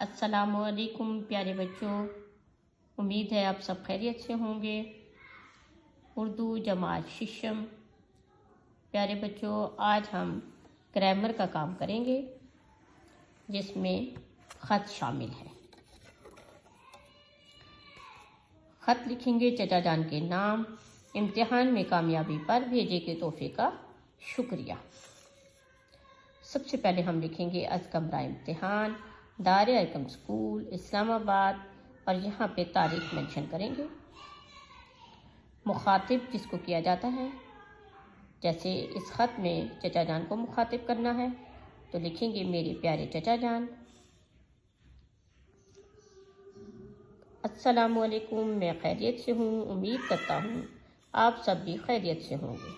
السلام علیکم پیارے بچوں، امید ہے آپ سب خیریت سے ہوں گے۔ اردو جماعت ششم۔ پیارے بچوں، آج ہم گرامر کا کام کریں گے جس میں خط شامل ہے۔ خط لکھیں گے چچا جان کے نام، امتحان میں کامیابی پر بھیجے کے تحفے کا شکریہ۔ سب سے پہلے ہم لکھیں گے از کمرہ امتحان، دار ارقم اسکول، اسلام آباد، اور یہاں پہ تاریخ منشن کریں گے۔ مخاطب جس کو کیا جاتا ہے، جیسے اس خط میں چچا جان کو مخاطب کرنا ہے تو لکھیں گے میرے پیارے چچا جان۔ السلام علیکم، میں خیریت سے ہوں، امید کرتا ہوں آپ سب بھی خیریت سے ہوں گے۔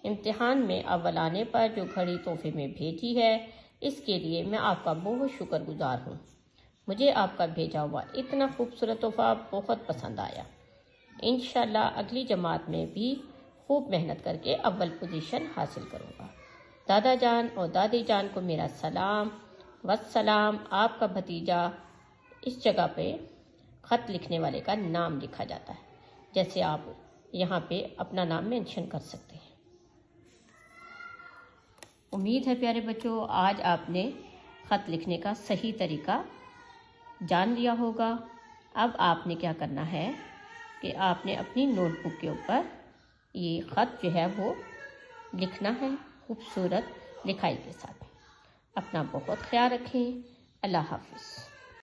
امتحان میں اول آنے پر جو گھڑی تحفے میں بھیجی ہے اس کے لیے میں آپ کا بہت شکر گزار ہوں۔ مجھے آپ کا بھیجا ہوا اتنا خوبصورت تحفہ بہت پسند آیا۔ انشاءاللہ اگلی جماعت میں بھی خوب محنت کر کے اول پوزیشن حاصل کروں گا۔ دادا جان اور دادی جان کو میرا سلام والسلام۔ آپ کا بھتیجا، اس جگہ پہ خط لکھنے والے کا نام لکھا جاتا ہے، جیسے آپ یہاں پہ اپنا نام مینشن کر سکتے ہیں۔ امید ہے پیارے بچوں آج آپ نے خط لکھنے کا صحیح طریقہ جان لیا ہوگا۔ اب آپ نے کیا کرنا ہے کہ آپ نے اپنی نوٹ بک کے اوپر یہ خط جو ہے وہ لکھنا ہے خوبصورت لکھائی کے ساتھ۔ اپنا بہت خیال رکھیں۔ اللہ حافظ۔